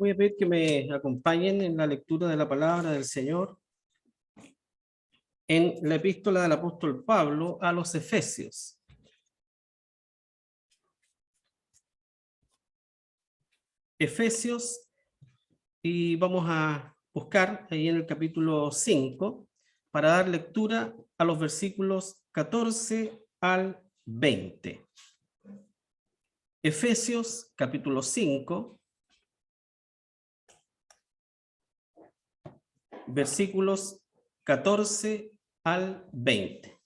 Voy a pedir que me acompañen en la lectura de la palabra del Señor en la epístola del apóstol Pablo a los Efesios. Efesios, y vamos a buscar ahí en el capítulo 5 para dar lectura a los versículos 14 al 20. Efesios, capítulo 5, versículos 14 al 20.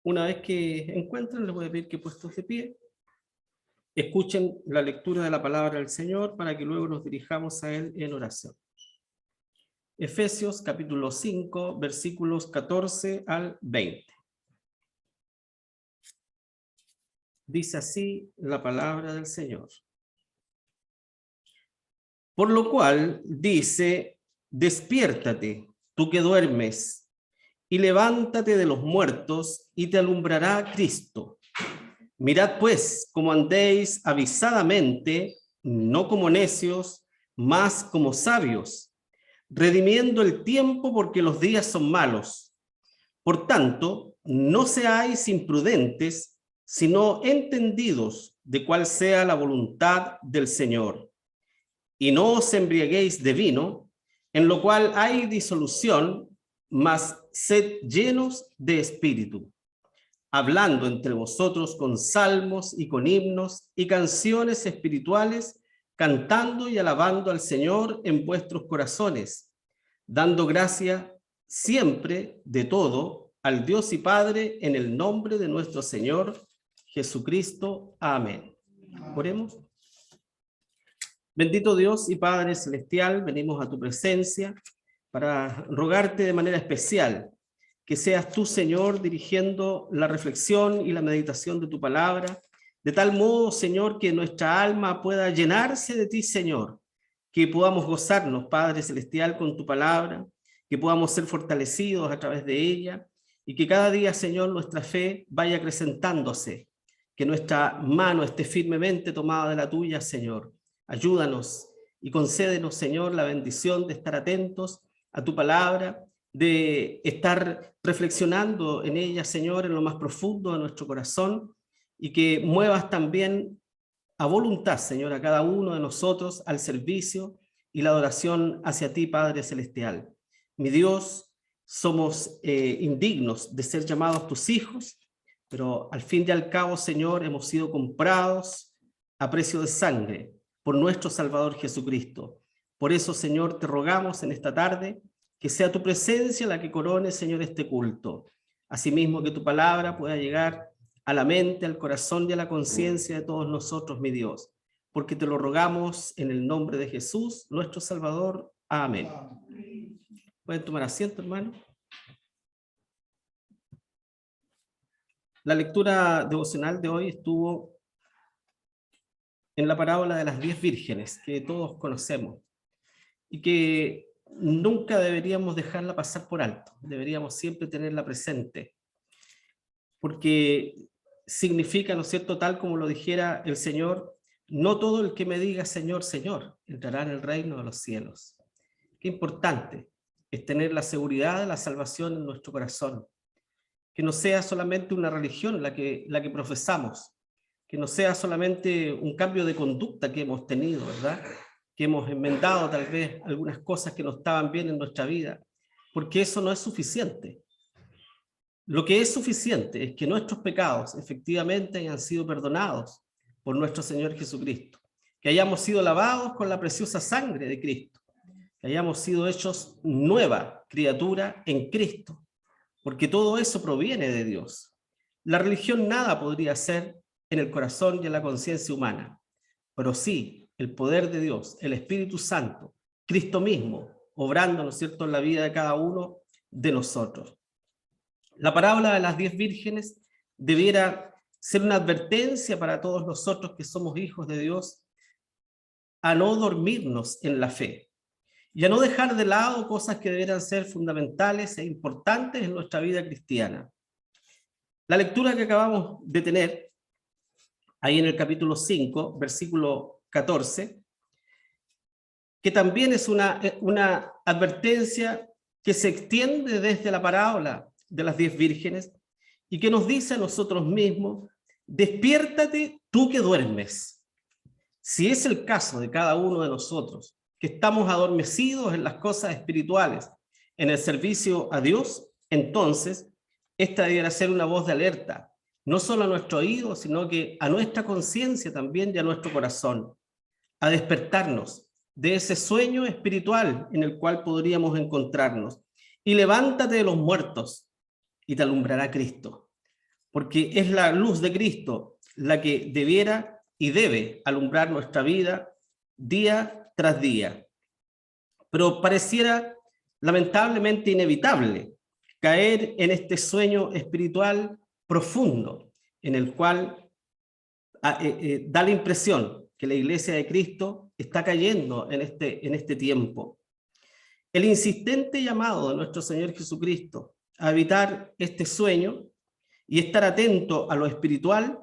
Una vez que encuentren, les voy a pedir que puestos de pie, escuchen la lectura de la palabra del Señor para que luego nos dirijamos a Él en oración. Efesios capítulo 5, versículos 14 al 20. Dice así la palabra del Señor. Por lo cual dice, despiértate, tú que duermes, y levántate de los muertos, y te alumbrará Cristo. Mirad pues cómo andéis avisadamente, no como necios, mas como sabios, redimiendo el tiempo porque los días son malos. Por tanto, no seáis imprudentes, sino entendidos de cuál sea la voluntad del Señor. Y no os embriaguéis de vino, en lo cual hay disolución, mas sed llenos de espíritu, hablando entre vosotros con salmos y con himnos y canciones espirituales, cantando y alabando al Señor en vuestros corazones, dando gracia siempre de todo al Dios y Padre en el nombre de nuestro Señor Jesucristo. Amén. Oremos. Bendito Dios y Padre Celestial, venimos a tu presencia para rogarte de manera especial que seas tú, Señor, dirigiendo la reflexión y la meditación de tu palabra, de tal modo, Señor, que nuestra alma pueda llenarse de ti, Señor, que podamos gozarnos, Padre Celestial, con tu palabra, que podamos ser fortalecidos a través de ella, y que cada día, Señor, nuestra fe vaya acrecentándose, que nuestra mano esté firmemente tomada de la tuya, Señor. Ayúdanos y concédenos, Señor, la bendición de estar atentos a tu palabra, de estar reflexionando en ella, Señor, en lo más profundo de nuestro corazón, y que muevas también a voluntad, Señor, a cada uno de nosotros al servicio y la adoración hacia ti, Padre Celestial. Mi Dios, somos indignos de ser llamados tus hijos, pero al fin y al cabo, Señor, hemos sido comprados a precio de sangre por nuestro Salvador Jesucristo. Por eso, Señor, te rogamos en esta tarde que sea tu presencia la que corone, Señor, este culto. Asimismo, que tu palabra pueda llegar a la mente, al corazón y a la conciencia de todos nosotros, mi Dios. Porque te lo rogamos en el nombre de Jesús, nuestro Salvador. Amén. ¿Pueden tomar asiento, hermano? La lectura devocional de hoy estuvo en la parábola de las 10 vírgenes, que todos conocemos, y que nunca deberíamos dejarla pasar por alto, deberíamos siempre tenerla presente, porque significa, ¿no es cierto?, tal como lo dijera el Señor, no todo el que me diga Señor, Señor, entrará en el reino de los cielos. Qué importante es tener la seguridad de la salvación en nuestro corazón, que no sea solamente una religión la que profesamos, que no sea solamente un cambio de conducta que hemos tenido, ¿verdad?, que hemos enmendado tal vez algunas cosas que no estaban bien en nuestra vida, porque eso no es suficiente. Lo que es suficiente es que nuestros pecados efectivamente hayan sido perdonados por nuestro Señor Jesucristo, que hayamos sido lavados con la preciosa sangre de Cristo, que hayamos sido hechos nueva criatura en Cristo, porque todo eso proviene de Dios. La religión nada podría hacer en el corazón y en la conciencia humana, pero sí el poder de Dios, el Espíritu Santo, Cristo mismo, obrando, ¿no es cierto?, en la vida de cada uno de nosotros. La parábola de las 10 vírgenes debiera ser una advertencia para todos nosotros que somos hijos de Dios a no dormirnos en la fe y a no dejar de lado cosas que debieran ser fundamentales e importantes en nuestra vida cristiana. La lectura que acabamos de tener ahí en el capítulo 5, versículo 14, que también es una advertencia que se extiende desde la parábola de las 10 vírgenes y que nos dice a nosotros mismos: despiértate tú que duermes. Si es el caso de cada uno de nosotros, que estamos adormecidos en las cosas espirituales, en el servicio a Dios, entonces esta debería ser una voz de alerta, no solo a nuestro oído, sino que a nuestra conciencia también y a nuestro corazón, a despertarnos de ese sueño espiritual en el cual podríamos encontrarnos. Y levántate de los muertos y te alumbrará Cristo, porque es la luz de Cristo la que debiera y debe alumbrar nuestra vida día tras día. Pero pareciera lamentablemente inevitable caer en este sueño espiritual profundo, en el cual da la impresión que la Iglesia de Cristo está cayendo en este tiempo. El insistente llamado de nuestro Señor Jesucristo a evitar este sueño y estar atento a lo espiritual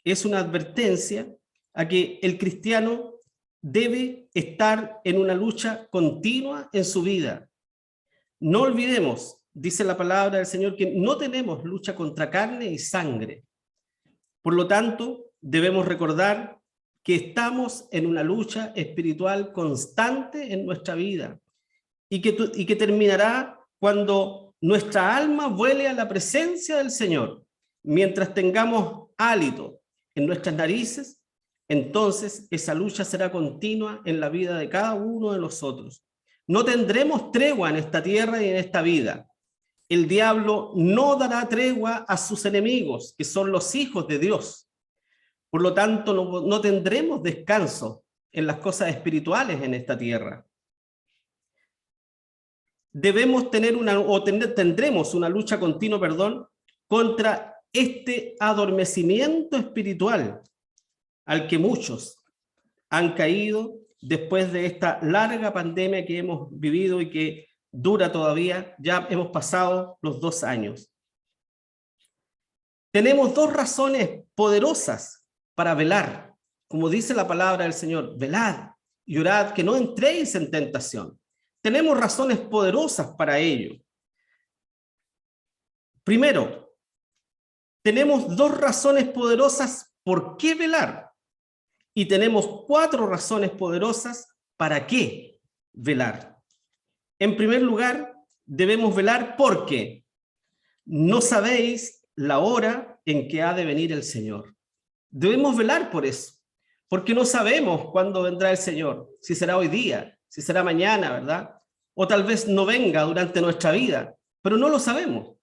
es una advertencia a que el cristiano debe estar en una lucha continua en su vida. No olvidemos, dice la palabra del Señor, que no tenemos lucha contra carne y sangre. Por lo tanto, debemos recordar que estamos en una lucha espiritual constante en nuestra vida y que terminará cuando nuestra alma vuele a la presencia del Señor. Mientras tengamos hálito en nuestras narices, entonces esa lucha será continua en la vida de cada uno de nosotros. No tendremos tregua en esta tierra y en esta vida. El diablo no dará tregua a sus enemigos, que son los hijos de Dios. Por lo tanto, no tendremos descanso en las cosas espirituales en esta tierra. Tendremos una lucha continua, contra este adormecimiento espiritual al que muchos han caído después de esta larga pandemia que hemos vivido y que dura todavía. Ya hemos pasado los 2 años. Tenemos 2 razones poderosas para velar. Como dice la palabra del Señor: velad y orad que no entréis en tentación. Tenemos razones poderosas para ello. Primero, tenemos 2 razones poderosas por qué velar. Y tenemos 4 razones poderosas para qué velar. En primer lugar, debemos velar porque no sabéis la hora en que ha de venir el Señor. Debemos velar por eso, porque no sabemos cuándo vendrá el Señor, si será hoy día, si será mañana, ¿verdad? O tal vez no venga durante nuestra vida, pero no lo sabemos,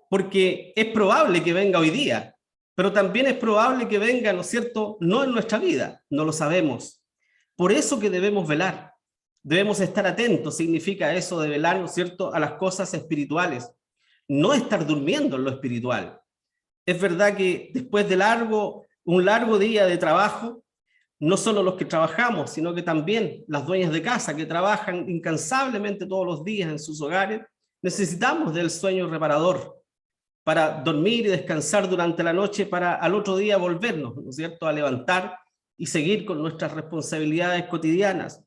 porque es probable que venga hoy día, pero también es probable que venga, ¿no es cierto?, no en nuestra vida, no lo sabemos. Por eso que debemos velar, debemos estar atentos, significa eso de velar, ¿no es cierto?, a las cosas espirituales, no estar durmiendo en lo espiritual. Es verdad que después de un largo día de trabajo, no solo los que trabajamos, sino que también las dueñas de casa que trabajan incansablemente todos los días en sus hogares, necesitamos del sueño reparador para dormir y descansar durante la noche, para al otro día volvernos, ¿no es cierto?, a levantar y seguir con nuestras responsabilidades cotidianas.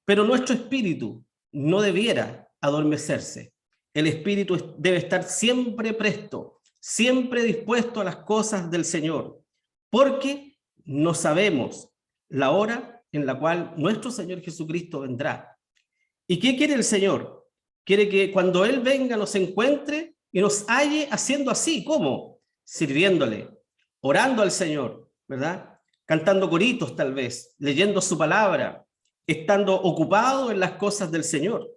Pero nuestro espíritu no debiera adormecerse. El espíritu debe estar siempre presto, siempre dispuesto a las cosas del Señor, porque no sabemos la hora en la cual nuestro Señor Jesucristo vendrá. ¿Y qué quiere el Señor? Quiere que cuando Él venga nos encuentre y nos halle haciendo así. ¿Cómo? Sirviéndole, orando al Señor, ¿verdad? Cantando coritos tal vez, leyendo su palabra, estando ocupado en las cosas del Señor.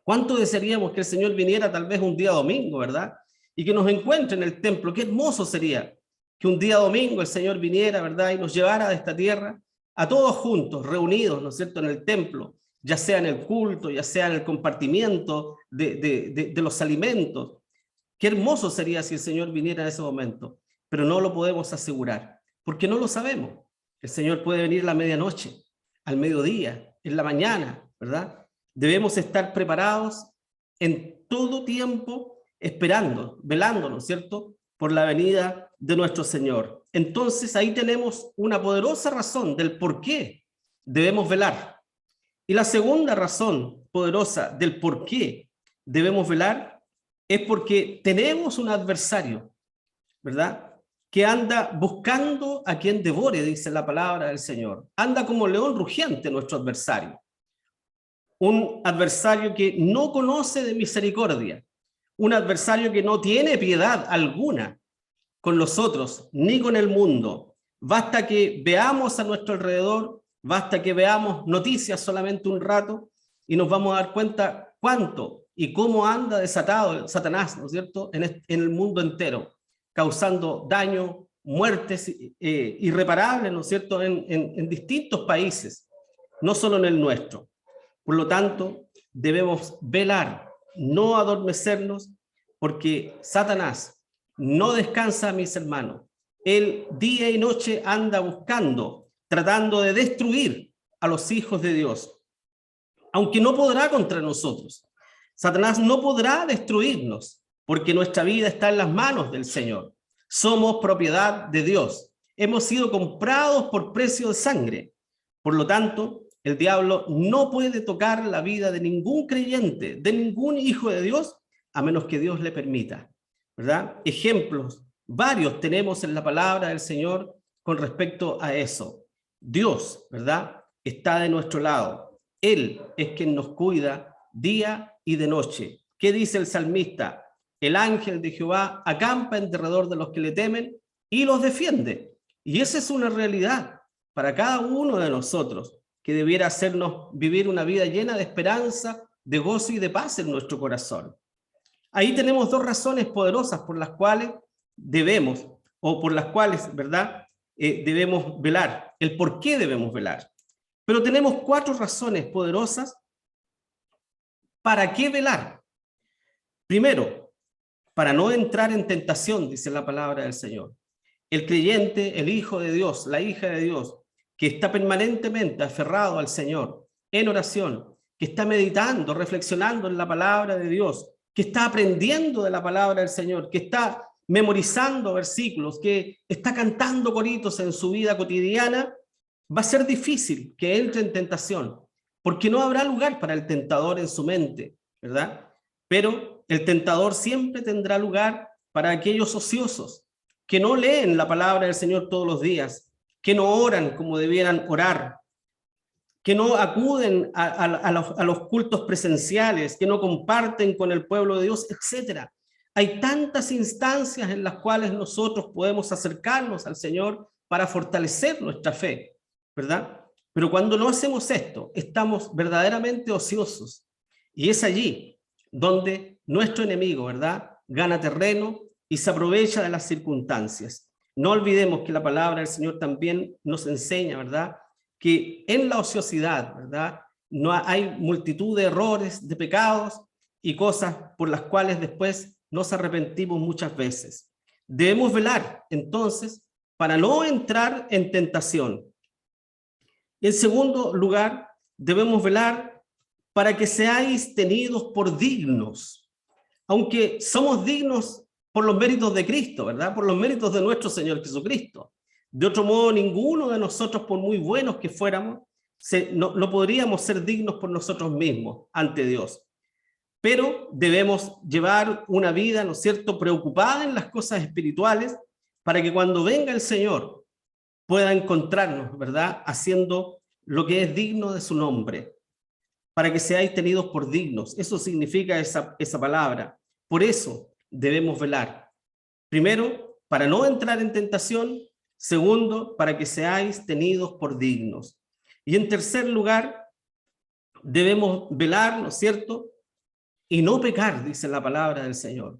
¿Cuánto desearíamos que el Señor viniera tal vez un día domingo, ¿verdad? Y que nos encuentre en el templo. Qué hermoso sería que un día domingo el Señor viniera, ¿verdad?, y nos llevara de esta tierra a todos juntos, reunidos, ¿no es cierto?, en el templo, ya sea en el culto, ya sea en el compartimiento de los alimentos. Qué hermoso sería si el Señor viniera en ese momento, pero no lo podemos asegurar, porque no lo sabemos. El Señor puede venir a la medianoche, al mediodía, en la mañana, ¿verdad? Debemos estar preparados en todo tiempo, esperando, velando, ¿no es cierto?, por la venida de nuestro Señor. Entonces ahí tenemos una poderosa razón del por qué debemos velar. Y la segunda razón poderosa del por qué debemos velar es porque tenemos un adversario, ¿verdad? Que anda buscando a quien devore, dice la palabra del Señor. Anda como león rugiente nuestro adversario. Un adversario que no conoce de misericordia. Un adversario que no tiene piedad alguna con nosotros, ni con el mundo. Basta que veamos a nuestro alrededor, basta que veamos noticias solamente un rato y nos vamos a dar cuenta cuánto y cómo anda desatado Satanás, ¿no es cierto?, en el mundo entero, causando daño, muertes irreparables, ¿no es cierto?, en distintos países, no solo en el nuestro. Por lo tanto, debemos velar, no adormecernos, porque Satanás no descansa, mis hermanos. Él día y noche anda buscando, tratando de destruir a los hijos de Dios, aunque no podrá contra nosotros. Satanás no podrá destruirnos, porque nuestra vida está en las manos del Señor. Somos propiedad de Dios. Hemos sido comprados por precio de sangre. Por lo tanto, el diablo no puede tocar la vida de ningún creyente, de ningún hijo de Dios, a menos que Dios le permita, ¿verdad? Ejemplos varios tenemos en la palabra del Señor con respecto a eso. Dios, ¿verdad?, está de nuestro lado. Él es quien nos cuida día y de noche. ¿Qué dice el salmista? El ángel de Jehová acampa en derredor de los que le temen y los defiende. Y esa es una realidad para cada uno de nosotros, que debiera hacernos vivir una vida llena de esperanza, de gozo y de paz en nuestro corazón. Ahí tenemos dos razones poderosas por las cuales debemos, o por las cuales, ¿verdad?, debemos velar, el por qué debemos velar. Pero tenemos cuatro razones poderosas para qué velar. Primero, para no entrar en tentación, dice la palabra del Señor. El creyente, el hijo de Dios, la hija de Dios, que está permanentemente aferrado al Señor en oración, que está meditando, reflexionando en la palabra de Dios, que está aprendiendo de la palabra del Señor, que está memorizando versículos, que está cantando coritos en su vida cotidiana, va a ser difícil que entre en tentación, porque no habrá lugar para el tentador en su mente, ¿verdad? Pero el tentador siempre tendrá lugar para aquellos ociosos que no leen la palabra del Señor todos los días, que no oran como debieran orar, que no acuden a los cultos presenciales, que no comparten con el pueblo de Dios, etc. Hay tantas instancias en las cuales nosotros podemos acercarnos al Señor para fortalecer nuestra fe, ¿verdad? Pero cuando no hacemos esto, estamos verdaderamente ociosos. Y es allí donde nuestro enemigo, ¿verdad?, gana terreno y se aprovecha de las circunstancias. No olvidemos que la palabra del Señor también nos enseña, ¿verdad?, que en la ociosidad, ¿verdad?, no hay multitud de errores, de pecados y cosas por las cuales después nos arrepentimos muchas veces. Debemos velar, entonces, para no entrar en tentación. En segundo lugar, debemos velar para que seáis tenidos por dignos, aunque somos dignos por los méritos de Cristo, ¿verdad?, por los méritos de nuestro Señor Jesucristo. De otro modo, ninguno de nosotros, por muy buenos que fuéramos, no podríamos ser dignos por nosotros mismos ante Dios. Pero debemos llevar una vida, ¿no es cierto?, preocupada en las cosas espirituales, para que cuando venga el Señor pueda encontrarnos, ¿verdad?, haciendo lo que es digno de su nombre, para que seáis tenidos por dignos. Eso significa esa palabra. Por eso debemos velar. Primero, para no entrar en tentación. Segundo, para que seáis tenidos por dignos. Y en tercer lugar, debemos velar, ¿no es cierto?, y no pecar, dice la palabra del Señor.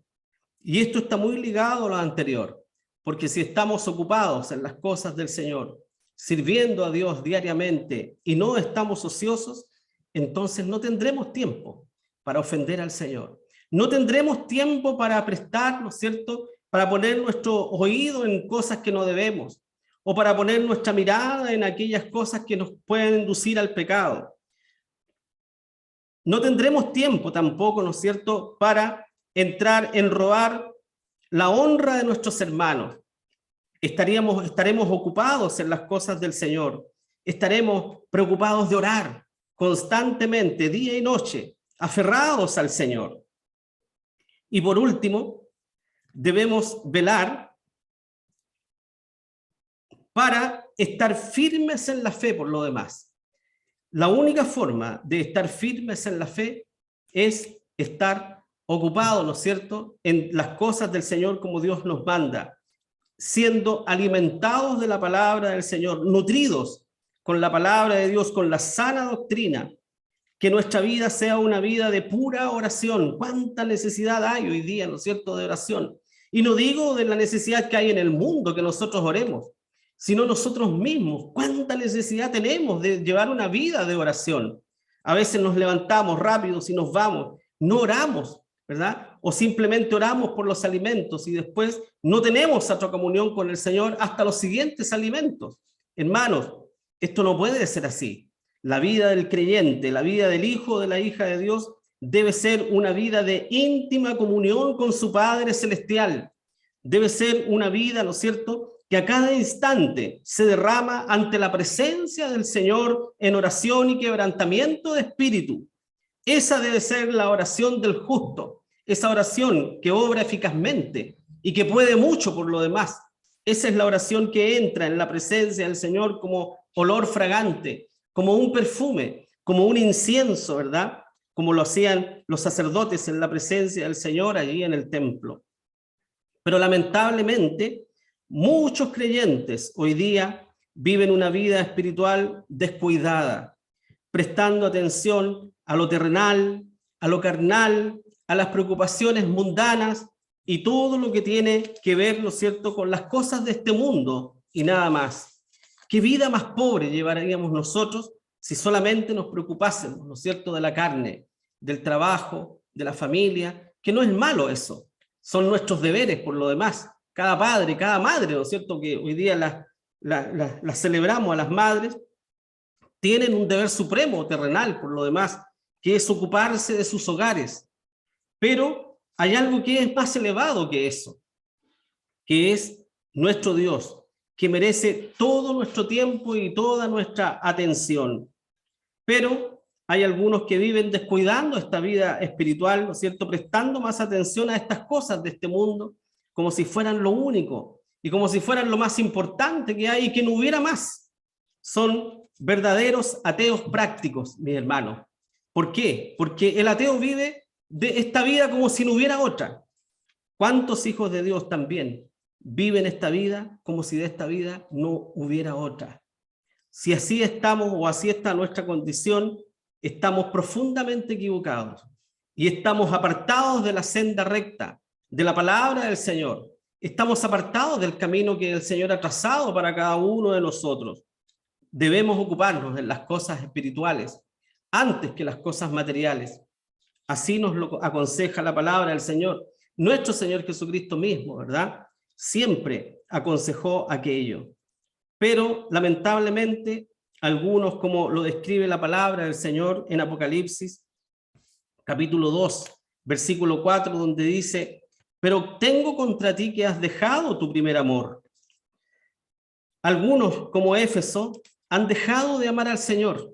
Y esto está muy ligado a lo anterior, porque si estamos ocupados en las cosas del Señor, sirviendo a Dios diariamente y no estamos ociosos, entonces no tendremos tiempo para ofender al Señor. No tendremos tiempo para prestar, ¿no es cierto?, para poner nuestro oído en cosas que no debemos, o para poner nuestra mirada en aquellas cosas que nos pueden inducir al pecado. No tendremos tiempo tampoco, ¿no es cierto?, para entrar en robar la honra de nuestros hermanos. Estaremos ocupados en las cosas del Señor. Estaremos preocupados de orar constantemente, día y noche, aferrados al Señor. Y por último, debemos velar para estar firmes en la fe por lo demás. La única forma de estar firmes en la fe es estar ocupados, ¿no es cierto?, en las cosas del Señor como Dios nos manda, siendo alimentados de la palabra del Señor, nutridos con la palabra de Dios, con la sana doctrina, que nuestra vida sea una vida de pura oración. ¿Cuánta necesidad hay hoy día, ¿no es cierto?, de oración? Y no digo de la necesidad que hay en el mundo que nosotros oremos, sino nosotros mismos. ¿Cuánta necesidad tenemos de llevar una vida de oración? A veces nos levantamos rápidos y nos vamos, no oramos, ¿verdad? O simplemente oramos por los alimentos y después no tenemos otra comunión con el Señor hasta los siguientes alimentos. Hermanos, esto no puede ser así. La vida del creyente, la vida del hijo o de la hija de Dios debe ser una vida de íntima comunión con su Padre Celestial. Debe ser una vida, ¿no es cierto?, que a cada instante se derrama ante la presencia del Señor en oración y quebrantamiento de espíritu. Esa debe ser la oración del justo, esa oración que obra eficazmente y que puede mucho por lo demás. Esa es la oración que entra en la presencia del Señor como olor fragante, como un perfume, como un incienso, ¿verdad? Como lo hacían los sacerdotes en la presencia del Señor allí en el templo. Pero lamentablemente, muchos creyentes hoy día viven una vida espiritual descuidada, prestando atención a lo terrenal, a lo carnal, a las preocupaciones mundanas y todo lo que tiene que ver, ¿no es cierto?, con las cosas de este mundo y nada más. ¿Qué vida más pobre llevaríamos nosotros si solamente nos preocupásemos, ¿no es cierto?, de la carne, del trabajo, de la familia? Que no es malo eso, son nuestros deberes por lo demás. Cada padre, cada madre, ¿no es cierto?, que hoy día las celebramos a las madres, tienen un deber supremo terrenal por lo demás, que es ocuparse de sus hogares. Pero hay algo que es más elevado que eso, que es nuestro Dios, que merece todo nuestro tiempo y toda nuestra atención. Pero hay algunos que viven descuidando esta vida espiritual, ¿no es cierto?, prestando más atención a estas cosas de este mundo, como si fueran lo único, y como si fueran lo más importante que hay y que no hubiera más. Son verdaderos ateos prácticos, mis hermanos. ¿Por qué? Porque el ateo vive de esta vida como si no hubiera otra. ¿Cuántos hijos de Dios también viven esta vida como si de esta vida no hubiera otra? Si así estamos o así está nuestra condición, estamos profundamente equivocados y estamos apartados de la senda recta, de la palabra del Señor. Estamos apartados del camino que el Señor ha trazado para cada uno de nosotros. Debemos ocuparnos de las cosas espirituales antes que las cosas materiales. Así nos lo aconseja la palabra del Señor. Nuestro Señor Jesucristo mismo, ¿verdad?, siempre aconsejó aquello. Pero lamentablemente algunos, como lo describe la palabra del Señor en Apocalipsis, capítulo 2, versículo 4, donde dice: pero tengo contra ti que has dejado tu primer amor. Algunos, como Éfeso, han dejado de amar al Señor,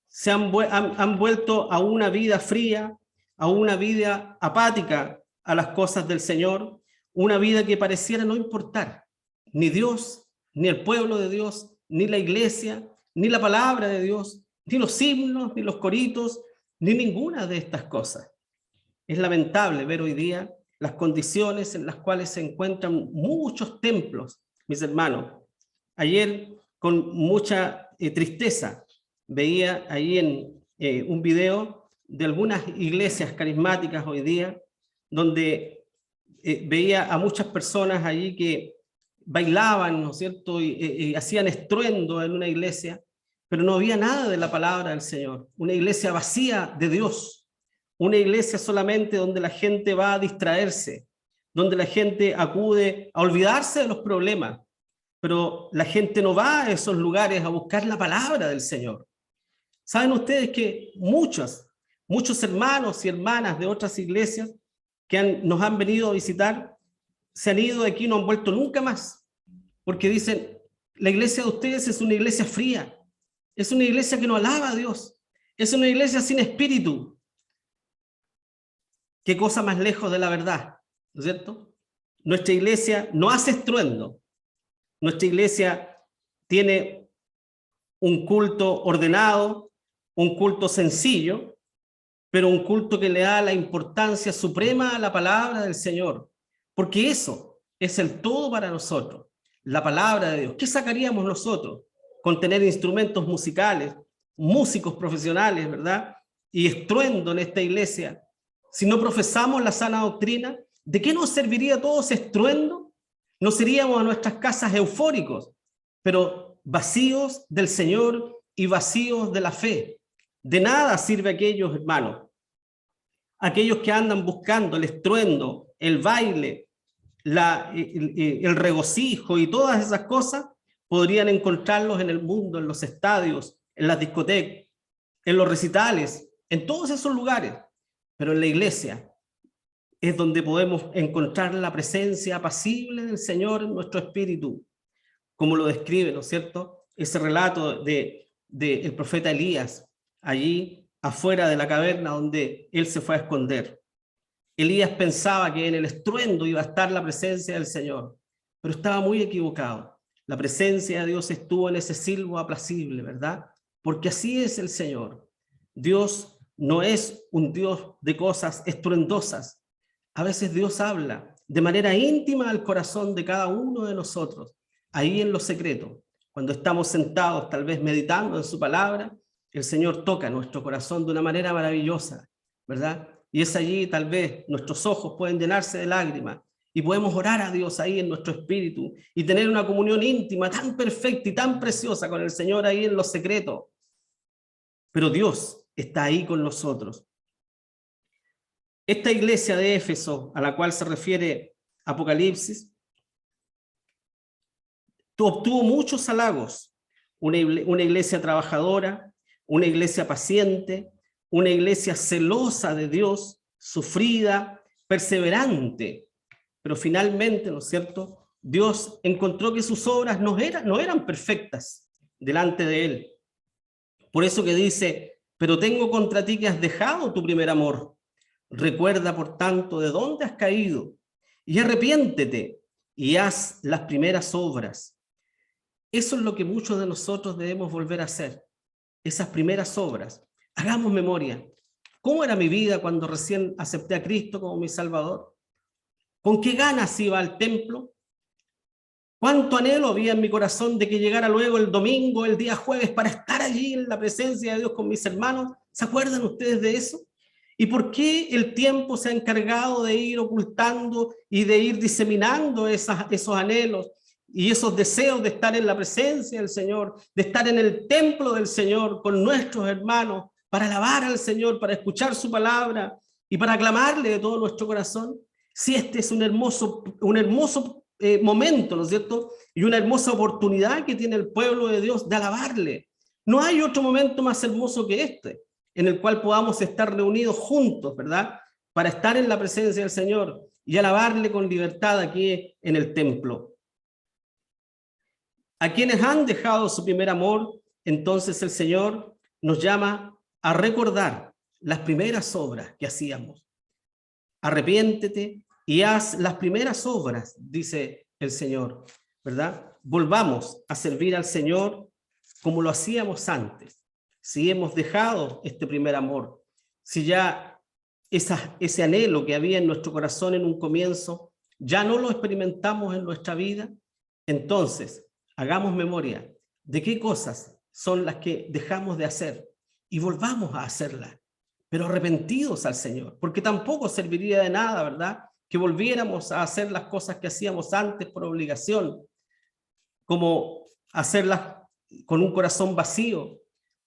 se han vuelto a una vida fría, a una vida apática a las cosas del Señor, una vida que pareciera no importar, ni Dios, ni el pueblo de Dios, ni la iglesia, ni la palabra de Dios, ni los himnos, ni los coritos, ni ninguna de estas cosas. Es lamentable ver hoy día las condiciones en las cuales se encuentran muchos templos, mis hermanos. Ayer, con mucha tristeza, veía ahí en un video de algunas iglesias carismáticas hoy día, donde veía a muchas personas allí que bailaban, ¿no es cierto?, y hacían estruendo en una iglesia, pero no había nada de la palabra del Señor. Una iglesia vacía de Dios, una iglesia solamente donde la gente va a distraerse, donde la gente acude a olvidarse de los problemas, pero la gente no va a esos lugares a buscar la palabra del Señor. ¿Saben ustedes que muchos hermanos y hermanas de otras iglesias que nos han venido a visitar se han ido de aquí y no han vuelto nunca más, porque dicen, la iglesia de ustedes es una iglesia fría, es una iglesia que no alaba a Dios, es una iglesia sin espíritu. ¿Qué cosa más lejos de la verdad? ¿No es cierto? Nuestra iglesia no hace estruendo. Nuestra iglesia tiene un culto ordenado, un culto sencillo, pero un culto que le da la importancia suprema a la palabra del Señor. Porque eso es el todo para nosotros, la palabra de Dios. ¿Qué sacaríamos nosotros con tener instrumentos musicales, músicos profesionales, ¿verdad? Y estruendo en esta iglesia. Si no profesamos la sana doctrina, ¿de qué nos serviría todo ese estruendo? Nos iríamos a nuestras casas eufóricos, pero vacíos del Señor y vacíos de la fe. De nada sirve aquellos, hermanos, aquellos que andan buscando el estruendo, el baile, el regocijo y todas esas cosas, podrían encontrarlos en el mundo, en los estadios, en las discotecas, en los recitales, en todos esos lugares. Pero en la iglesia es donde podemos encontrar la presencia apacible del Señor en nuestro espíritu, como lo describe, ¿no es cierto?, ese relato del profeta Elías, allí afuera de la caverna donde él se fue a esconder. Elías pensaba que en el estruendo iba a estar la presencia del Señor, pero estaba muy equivocado. La presencia de Dios estuvo en ese silbo apacible, ¿verdad? Porque así es el Señor. Dios no es un Dios de cosas estruendosas. A veces Dios habla de manera íntima al corazón de cada uno de nosotros, ahí en lo secreto. Cuando estamos sentados, tal vez meditando en su palabra, el Señor toca nuestro corazón de una manera maravillosa, ¿verdad? Y es allí, tal vez, nuestros ojos pueden llenarse de lágrimas y podemos orar a Dios ahí en nuestro espíritu y tener una comunión íntima tan perfecta y tan preciosa con el Señor ahí en lo secreto. Pero Dios está ahí con nosotros. Esta iglesia de Éfeso, a la cual se refiere Apocalipsis, obtuvo muchos halagos. Una iglesia trabajadora, una iglesia paciente, una iglesia celosa de Dios, sufrida, perseverante. Pero finalmente, ¿no es cierto?, Dios encontró que sus obras no eran perfectas delante de Él. Por eso que dice, pero tengo contra ti que has dejado tu primer amor. Recuerda, por tanto, de dónde has caído y arrepiéntete y haz las primeras obras. Eso es lo que muchos de nosotros debemos volver a hacer, esas primeras obras. Hagamos memoria. ¿Cómo era mi vida cuando recién acepté a Cristo como mi Salvador? ¿Con qué ganas iba al templo? ¿Cuánto anhelo había en mi corazón de que llegara luego el domingo, el día jueves, para estar allí en la presencia de Dios con mis hermanos? ¿Se acuerdan ustedes de eso? ¿Y por qué el tiempo se ha encargado de ir ocultando y de ir diseminando esos anhelos y esos deseos de estar en la presencia del Señor, de estar en el templo del Señor con nuestros hermanos, para alabar al Señor, para escuchar su palabra y para aclamarle de todo nuestro corazón? Si este es un hermoso momento, ¿no es cierto?, y una hermosa oportunidad que tiene el pueblo de Dios de alabarle. No hay otro momento más hermoso que este, en el cual podamos estar reunidos juntos, ¿verdad?, para estar en la presencia del Señor y alabarle con libertad aquí en el templo. A quienes han dejado su primer amor, entonces el Señor nos llama a recordar las primeras obras que hacíamos. Arrepiéntete y haz las primeras obras, dice el Señor, ¿verdad? Volvamos a servir al Señor como lo hacíamos antes. Si hemos dejado este primer amor, si ya ese anhelo que había en nuestro corazón en un comienzo, ya no lo experimentamos en nuestra vida, entonces hagamos memoria de qué cosas son las que dejamos de hacer y volvamos a hacerlas, pero arrepentidos al Señor, porque tampoco serviría de nada, ¿verdad?, que volviéramos a hacer las cosas que hacíamos antes por obligación, como hacerlas con un corazón vacío,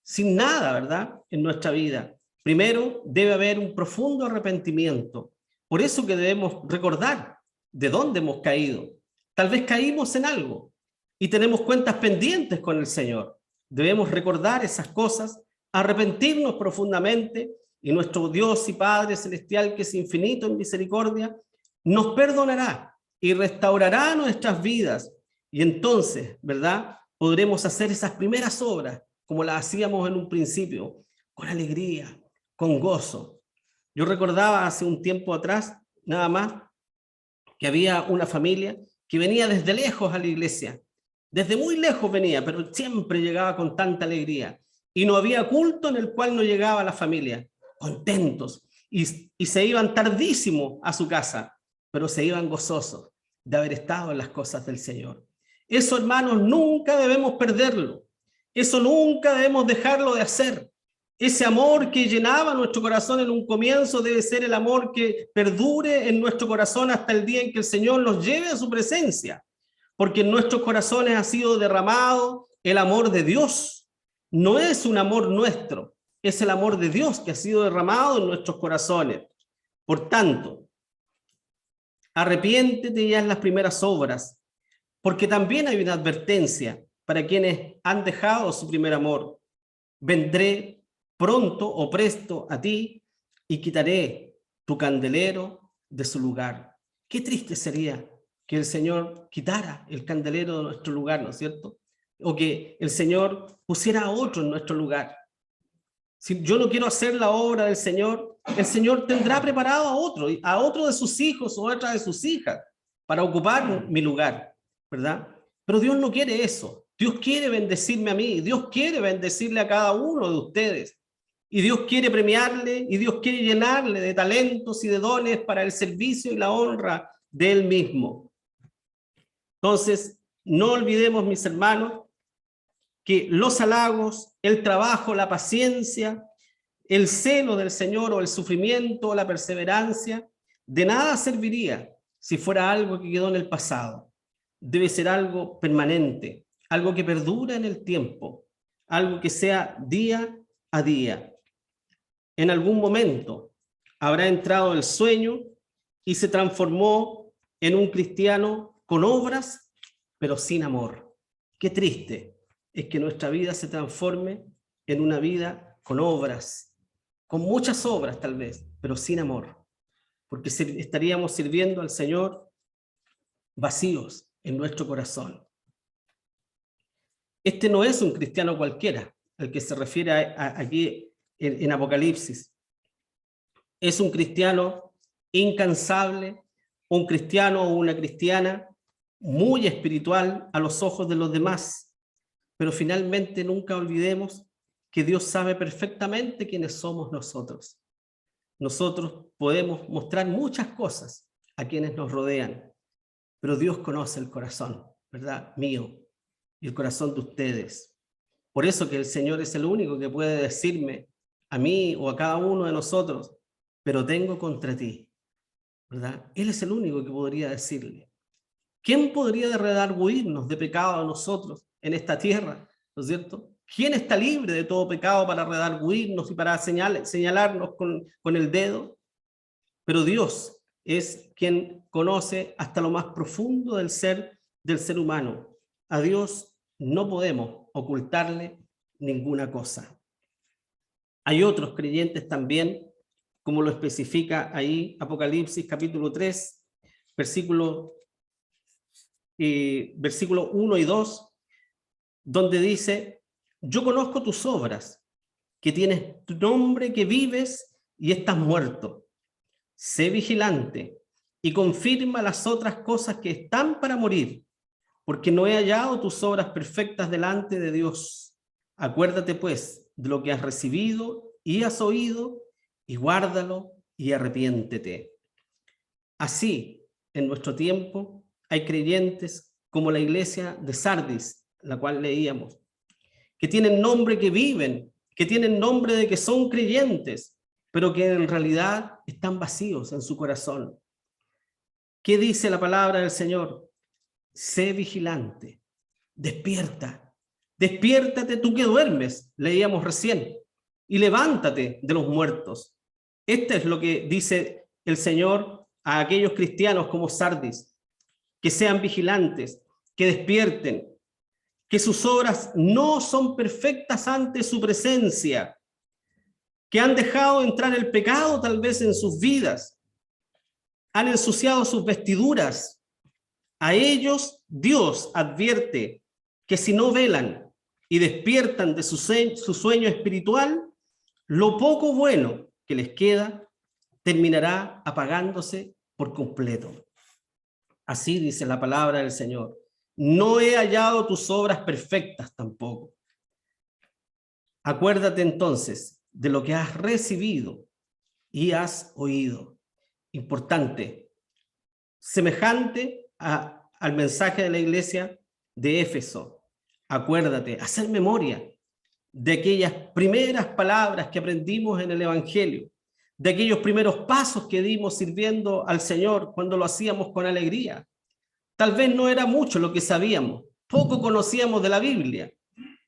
sin nada, ¿verdad?, en nuestra vida. Primero debe haber un profundo arrepentimiento. Por eso que debemos recordar de dónde hemos caído. Tal vez caímos en algo y tenemos cuentas pendientes con el Señor. Debemos recordar esas cosas, arrepentirnos profundamente, y nuestro Dios y Padre Celestial, que es infinito en misericordia, nos perdonará y restaurará nuestras vidas. Y entonces, ¿verdad? Podremos hacer esas primeras obras como las hacíamos en un principio, con alegría, con gozo. Yo recordaba hace un tiempo atrás, nada más, que había una familia que venía desde lejos a la iglesia. Desde muy lejos venía, pero siempre llegaba con tanta alegría. Y no había culto en el cual no llegaba la familia, contentos. Y se iban tardísimo a su casa, pero se iban gozosos de haber estado en las cosas del Señor. Eso, hermanos, nunca debemos perderlo. Eso nunca debemos dejarlo de hacer. Ese amor que llenaba nuestro corazón en un comienzo debe ser el amor que perdure en nuestro corazón hasta el día en que el Señor nos lleve a su presencia. Porque en nuestros corazones ha sido derramado el amor de Dios. No es un amor nuestro, es el amor de Dios que ha sido derramado en nuestros corazones. Por tanto, arrepiéntete ya en las primeras obras, porque también hay una advertencia para quienes han dejado su primer amor. Vendré pronto o presto a ti y quitaré tu candelero de su lugar. Qué triste sería que el Señor quitara el candelero de nuestro lugar, ¿no es cierto? O que el Señor pusiera a otro en nuestro lugar. Si yo no quiero hacer la obra del Señor, el Señor tendrá preparado a otro de sus hijos o a otra de sus hijas para ocupar mi lugar, ¿verdad? Pero Dios no quiere eso. Dios quiere bendecirme a mí, Dios quiere bendecirle a cada uno de ustedes. Y Dios quiere premiarle y Dios quiere llenarle de talentos y de dones para el servicio y la honra de Él mismo. Entonces, no olvidemos, mis hermanos, que los halagos, el trabajo, la paciencia, el celo del Señor o el sufrimiento o la perseverancia, de nada serviría si fuera algo que quedó en el pasado. Debe ser algo permanente, algo que perdura en el tiempo, algo que sea día a día. En algún momento habrá entrado el sueño y se transformó en un cristiano con obras, pero sin amor. Qué triste es que nuestra vida se transforme en una vida con obras, con muchas obras tal vez, pero sin amor, porque estaríamos sirviendo al Señor vacíos en nuestro corazón. Este no es un cristiano cualquiera, al que se refiere aquí en Apocalipsis. Es un cristiano incansable, un cristiano o una cristiana muy espiritual a los ojos de los demás, pero finalmente nunca olvidemos que Dios sabe perfectamente quiénes somos nosotros. Nosotros podemos mostrar muchas cosas a quienes nos rodean, pero Dios conoce el corazón, ¿verdad? Mío y el corazón de ustedes. Por eso que el Señor es el único que puede decirme a mí o a cada uno de nosotros, pero tengo contra ti, ¿verdad? Él es el único que podría decirle. ¿Quién podría redarguirnos de pecado a nosotros en esta tierra? ¿No es cierto? ¿Quién está libre de todo pecado para redarguirnos y para señalarnos con el dedo? Pero Dios es quien conoce hasta lo más profundo del ser humano. A Dios no podemos ocultarle ninguna cosa. Hay otros creyentes también, como lo especifica ahí Apocalipsis capítulo 3, versículo 1 y 2, donde dice: yo conozco tus obras, que tienes tu nombre, que vives y estás muerto. Sé vigilante y confirma las otras cosas que están para morir, porque no he hallado tus obras perfectas delante de Dios. Acuérdate pues de lo que has recibido y has oído, y guárdalo y arrepiéntete. Así, en nuestro tiempo, hay creyentes como la iglesia de Sardis, la cual leíamos, que tienen nombre, que viven, que tienen nombre de que son creyentes, pero que en realidad están vacíos en su corazón. ¿Qué dice la palabra del Señor? Sé vigilante, despierta, despiértate tú que duermes, leíamos recién, y levántate de los muertos. Esto es lo que dice el Señor a aquellos cristianos como Sardis, que sean vigilantes, que despierten, que sus obras no son perfectas ante su presencia, que han dejado entrar el pecado tal vez en sus vidas, han ensuciado sus vestiduras, A ellos Dios advierte que si no velan y despiertan de su sueño espiritual, lo poco bueno que les queda terminará apagándose por completo. Así dice la palabra del Señor. No he hallado tus obras perfectas tampoco. Acuérdate entonces de lo que has recibido y has oído. Importante, semejante al mensaje de la iglesia de Éfeso. Acuérdate, hacer memoria de aquellas primeras palabras que aprendimos en el Evangelio, de aquellos primeros pasos que dimos sirviendo al Señor cuando lo hacíamos con alegría. Tal vez no era mucho lo que sabíamos, poco conocíamos de la Biblia,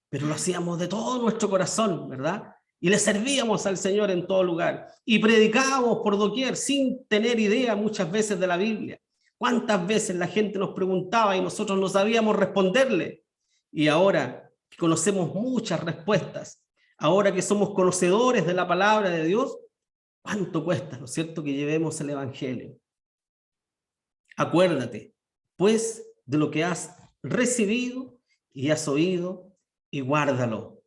pero lo hacíamos de todo nuestro corazón, ¿verdad? Y le servíamos al Señor en todo lugar. Y predicábamos por doquier sin tener idea muchas veces de la Biblia. ¿Cuántas veces la gente nos preguntaba y nosotros no sabíamos responderle? Y ahora que conocemos muchas respuestas, ahora que somos conocedores de la palabra de Dios, ¿cuánto cuesta, no es cierto, que llevemos el Evangelio? Acuérdate, pues, de lo que has recibido y has oído, y guárdalo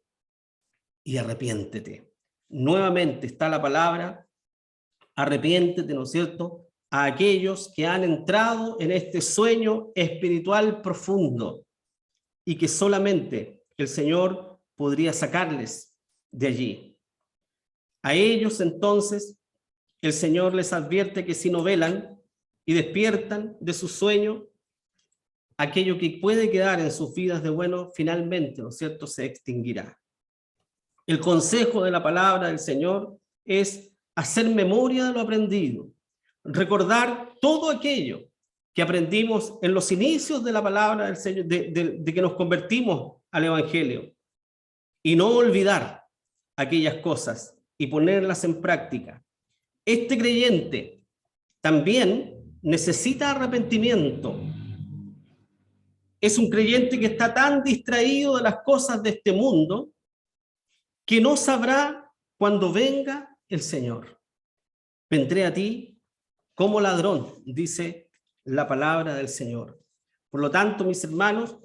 y arrepiéntete. Nuevamente está la palabra, arrepiéntete, ¿no es cierto?, a aquellos que han entrado en este sueño espiritual profundo y que solamente el Señor podría sacarles de allí. A ellos entonces el Señor les advierte que si no velan y despiertan de su sueño, aquello que puede quedar en sus vidas de bueno, finalmente, ¿no es cierto?, se extinguirá. El consejo de la palabra del Señor es hacer memoria de lo aprendido, recordar todo aquello que aprendimos en los inicios de la palabra del Señor, de que nos convertimos al Evangelio, y no olvidar aquellas cosas y ponerlas en práctica. Este creyente también necesita arrepentimiento. Es un creyente que está tan distraído de las cosas de este mundo que no sabrá cuando venga el Señor. Vendré a ti como ladrón, dice la palabra del Señor. Por lo tanto, mis hermanos,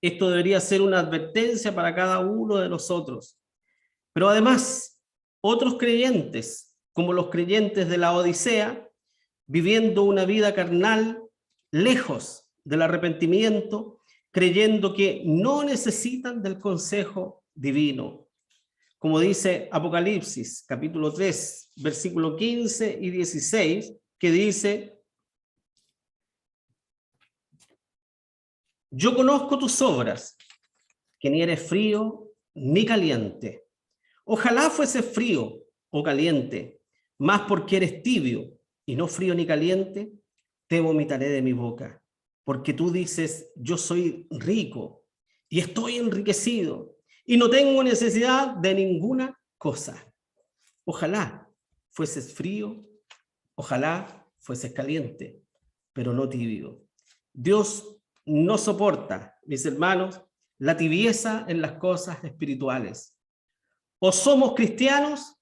esto debería ser una advertencia para cada uno de nosotros. Pero además, otros creyentes, como los creyentes de la Odisea, viviendo una vida carnal, lejos del arrepentimiento, creyendo que no necesitan del consejo divino. Como dice Apocalipsis, capítulo 3, versículo 15 y 16, que dice: yo conozco tus obras, que ni eres frío ni caliente. Ojalá fuese frío o caliente, mas porque eres tibio y no frío ni caliente, te vomitaré de mi boca. Porque tú dices, yo soy rico y estoy enriquecido y no tengo necesidad de ninguna cosa. Ojalá fueses frío, ojalá fueses caliente, pero no tibio. Dios no soporta, mis hermanos, la tibieza en las cosas espirituales. O somos cristianos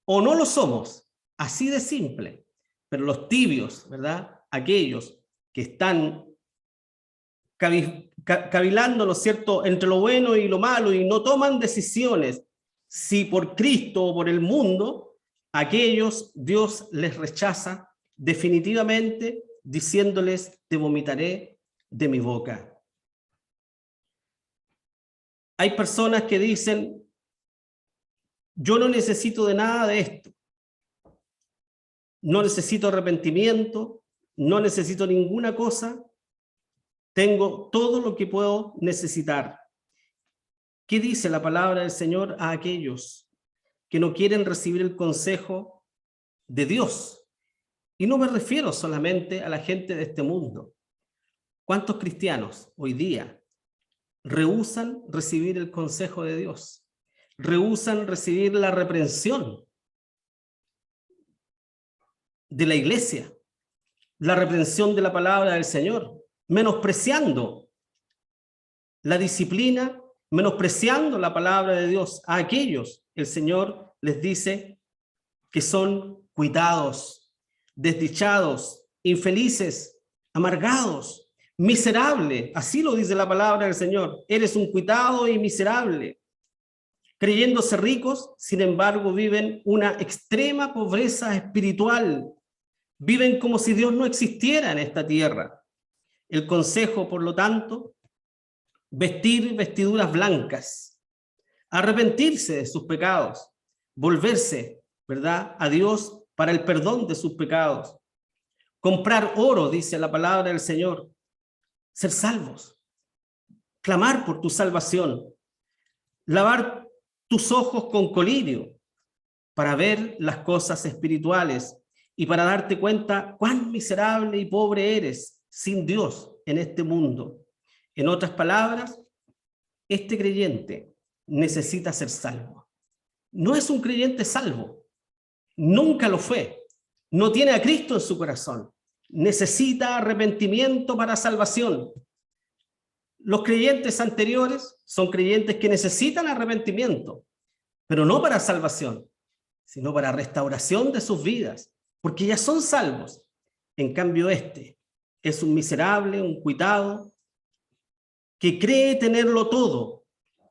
o no lo somos, así de simple. Pero los tibios, ¿verdad?, aquellos que están cavilando, ¿no es cierto?, entre lo bueno y lo malo y no toman decisiones, si por Cristo o por el mundo, aquellos Dios les rechaza definitivamente, diciéndoles, te vomitaré de mi boca. Hay personas que dicen, yo no necesito de nada de esto, no necesito arrepentimiento, no necesito ninguna cosa, tengo todo lo que puedo necesitar. ¿Qué dice la palabra del Señor a aquellos que no quieren recibir el consejo de Dios? Y no me refiero solamente a la gente de este mundo. ¿Cuántos cristianos hoy día rehúsan recibir el consejo de Dios? Rehúsan recibir la reprensión de la iglesia, la reprensión de la palabra del Señor, menospreciando la disciplina, menospreciando la palabra de Dios. A aquellos el Señor les dice que son cuitados, desdichados, infelices, amargados, miserables. Así lo dice la palabra del Señor. Eres un cuitado y miserable. Creyéndose ricos, sin embargo, viven una extrema pobreza espiritual. Viven como si Dios no existiera en esta tierra. El consejo, por lo tanto, vestir vestiduras blancas, arrepentirse de sus pecados, volverse, ¿verdad?, a Dios para el perdón de sus pecados, comprar oro, dice la palabra del Señor, ser salvos, clamar por tu salvación, lavar tus ojos con colirio para ver las cosas espirituales y para darte cuenta cuán miserable y pobre eres sin Dios en este mundo. En otras palabras, este creyente necesita ser salvo. No es un creyente salvo, nunca lo fue, no tiene a Cristo en su corazón, necesita arrepentimiento para salvación. Los creyentes anteriores son creyentes que necesitan arrepentimiento, pero no para salvación, sino para restauración de sus vidas, porque ya son salvos. En cambio, este es un miserable, un cuitado, que cree tenerlo todo,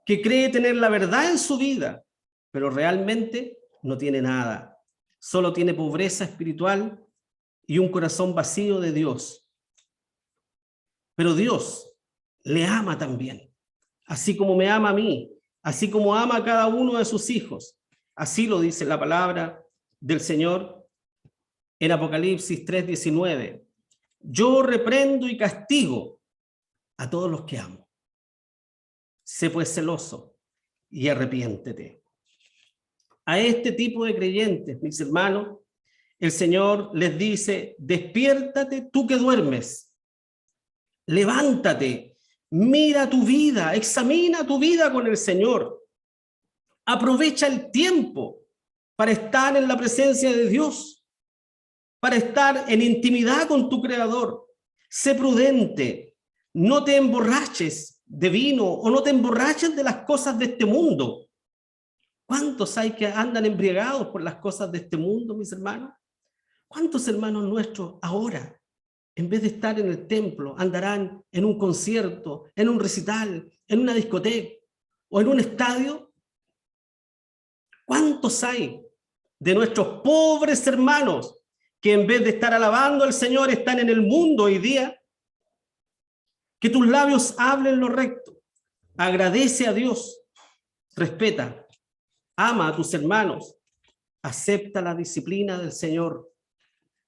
que cree tener la verdad en su vida, pero realmente no tiene nada. Solo tiene pobreza espiritual y un corazón vacío de Dios. Pero Dios le ama también, así como me ama a mí, así como ama a cada uno de sus hijos. Así lo dice la palabra del Señor en Apocalipsis 3:19. Yo reprendo y castigo a todos los que amo. Sé pues celoso y arrepiéntete. A este tipo de creyentes, mis hermanos, el Señor les dice: despiértate tú que duermes, levántate, mira tu vida, examina tu vida con el Señor, aprovecha el tiempo para estar en la presencia de Dios, para estar en intimidad con tu Creador. Sé prudente, no te emborraches de vino o no te emborraches de las cosas de este mundo. ¿Cuántos hay que andan embriagados por las cosas de este mundo, mis hermanos? ¿Cuántos hermanos nuestros ahora, en vez de estar en el templo, andarán en un concierto, en un recital, en una discoteca o en un estadio? ¿Cuántos hay de nuestros pobres hermanos que en vez de estar alabando al Señor están en el mundo hoy día? Que tus labios hablen lo recto, agradece a Dios, respeta, ama a tus hermanos, acepta la disciplina del Señor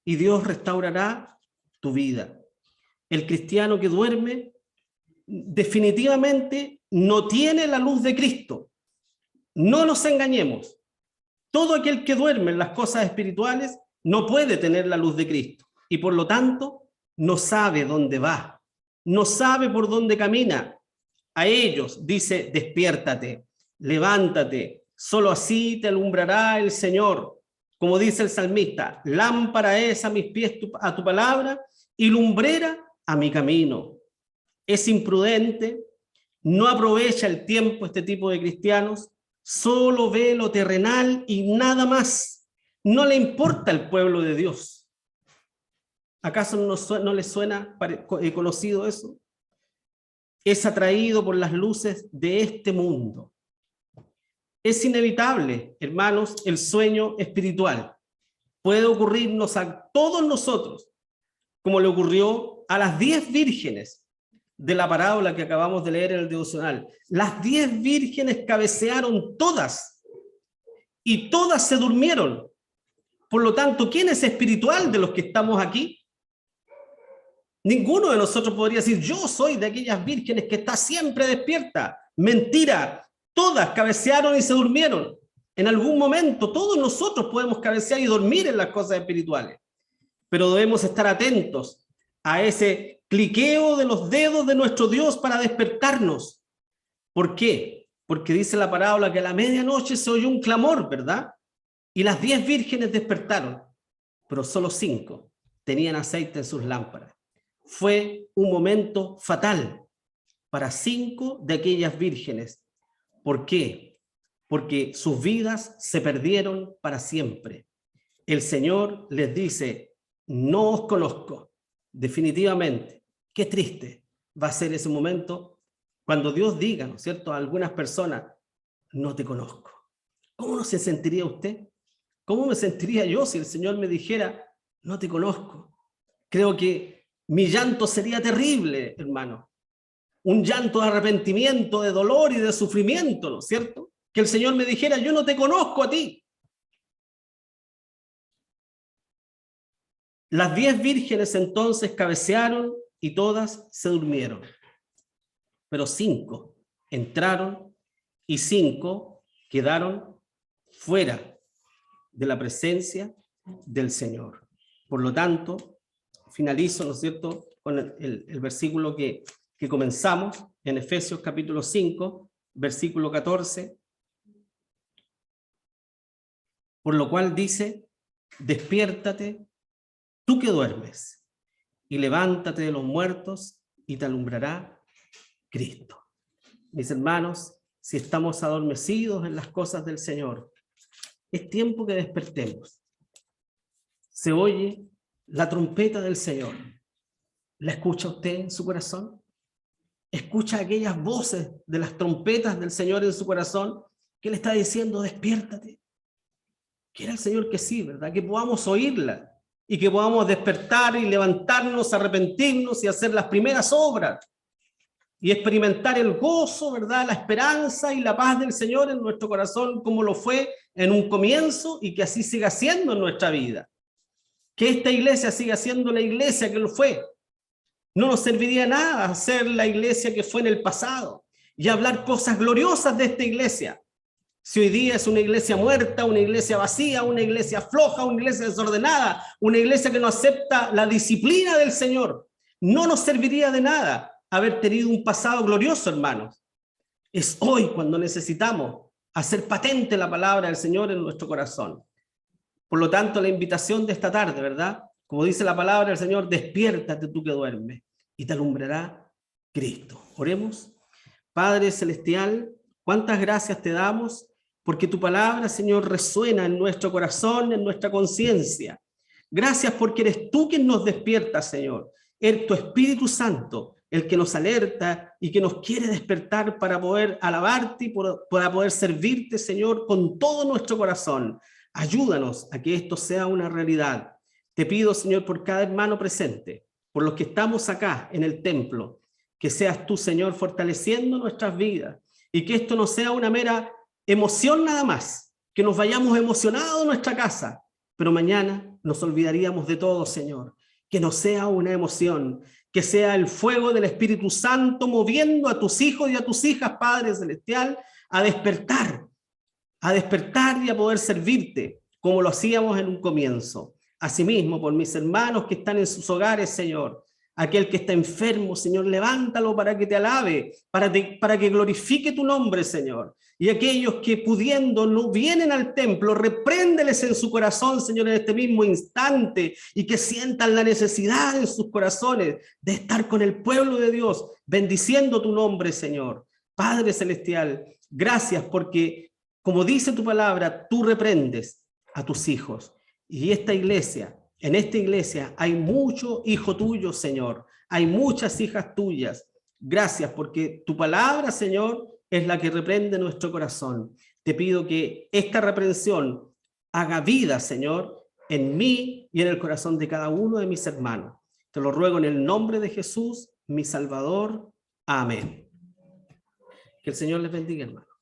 y Dios restaurará tu vida. El cristiano que duerme definitivamente no tiene la luz de Cristo. No nos engañemos. Todo aquel que duerme en las cosas espirituales no puede tener la luz de Cristo y por lo tanto no sabe dónde va, no sabe por dónde camina. A ellos dice: despiértate, levántate, solo así te alumbrará el Señor. Como dice el salmista: lámpara es a mis pies a tu palabra y lumbrera a mi camino. Es imprudente, no aprovecha el tiempo este tipo de cristianos, solo ve lo terrenal y nada más. No le importa el pueblo de Dios. ¿Acaso no les suena conocido eso? Es atraído por las luces de este mundo. Es inevitable, hermanos, el sueño espiritual. Puede ocurrirnos a todos nosotros, como le ocurrió a las 10 vírgenes de la parábola que acabamos de leer en el devocional. Las 10 vírgenes cabecearon todas y todas se durmieron. Por lo tanto, ¿quién es espiritual de los que estamos aquí? Ninguno de nosotros podría decir: yo soy de aquellas vírgenes que está siempre despierta. Mentira, todas cabecearon y se durmieron. En algún momento todos nosotros podemos cabecear y dormir en las cosas espirituales, pero debemos estar atentos a ese cliqueo de los dedos de nuestro Dios para despertarnos. ¿Por qué? Porque dice la parábola que a la medianoche se oyó un clamor, ¿verdad? Y las 10 vírgenes despertaron, pero solo 5 tenían aceite en sus lámparas. Fue un momento fatal para 5 de aquellas vírgenes. ¿Por qué? Porque sus vidas se perdieron para siempre. El Señor les dice: no os conozco, definitivamente, qué triste va a ser ese momento cuando Dios diga, ¿no es cierto?, a algunas personas, no te conozco. ¿Cómo no se sentiría usted? ¿Cómo me sentiría yo si el Señor me dijera, no te conozco? Creo que mi llanto sería terrible, hermano. Un llanto de arrepentimiento, de dolor y de sufrimiento, ¿no es cierto? Que el Señor me dijera, yo no te conozco a ti. Las 10 vírgenes entonces cabecearon y todas se durmieron. Pero 5 entraron y 5 quedaron fuera de la presencia del Señor. Por lo tanto, finalizo, ¿no es cierto?, con el versículo que comenzamos en Efesios capítulo 5, versículo 14, por lo cual dice, despiértate, tú que duermes, y levántate de los muertos, y te alumbrará Cristo. Mis hermanos, si estamos adormecidos en las cosas del Señor, es tiempo que despertemos. Se oye la trompeta del Señor. ¿La escucha usted en su corazón? ¿Escucha aquellas voces de las trompetas del Señor en su corazón que le está diciendo, despiértate? Quiera el Señor que sí, ¿verdad? Que podamos oírla y que podamos despertar y levantarnos, arrepentirnos y hacer las primeras obras y experimentar el gozo, ¿verdad?, la esperanza y la paz del Señor en nuestro corazón, como lo fue en un comienzo, y que así siga siendo en nuestra vida. Que esta iglesia siga siendo la iglesia que lo fue. No nos serviría nada ser la iglesia que fue en el pasado y hablar cosas gloriosas de esta iglesia. Si hoy día es una iglesia muerta, una iglesia vacía, una iglesia floja, una iglesia desordenada, una iglesia que no acepta la disciplina del Señor, no nos serviría de nada haber tenido un pasado glorioso, hermanos. Es hoy cuando necesitamos hacer patente la palabra del Señor en nuestro corazón. Por lo tanto, la invitación de esta tarde, ¿verdad? Como dice la palabra del Señor, despiértate tú que duermes y te alumbrará Cristo. Oremos. Padre Celestial, cuántas gracias te damos porque tu palabra, Señor, resuena en nuestro corazón, en nuestra conciencia. Gracias porque eres tú quien nos despierta, Señor. Es tu Espíritu Santo el que nos alerta y que nos quiere despertar para poder alabarte y para poder servirte, Señor, con todo nuestro corazón. Ayúdanos a que esto sea una realidad. Te pido, Señor, por cada hermano presente, por los que estamos acá en el templo, que seas tú, Señor, fortaleciendo nuestras vidas y que esto no sea una mera emoción nada más, que nos vayamos emocionados a nuestra casa, pero mañana nos olvidaríamos de todo, Señor. Que no sea una emoción, que sea el fuego del Espíritu Santo moviendo a tus hijos y a tus hijas, Padre Celestial, a despertar y a poder servirte como lo hacíamos en un comienzo. Asimismo, por mis hermanos que están en sus hogares, Señor, aquel que está enfermo, Señor, levántalo para que te alabe, para que glorifique tu nombre, Señor. Y aquellos que pudiendo no vienen al templo, repréndeles en su corazón, Señor, en este mismo instante, y que sientan la necesidad en sus corazones de estar con el pueblo de Dios, bendiciendo tu nombre, Señor. Padre Celestial, gracias porque, como dice tu palabra, tú reprendes a tus hijos. Y en esta iglesia hay mucho hijo tuyo, Señor. Hay muchas hijas tuyas. Gracias porque tu palabra, Señor, es la que reprende nuestro corazón. Te pido que esta reprensión haga vida, Señor, en mí y en el corazón de cada uno de mis hermanos. Te lo ruego en el nombre de Jesús, mi Salvador. Amén. Que el Señor les bendiga, hermano.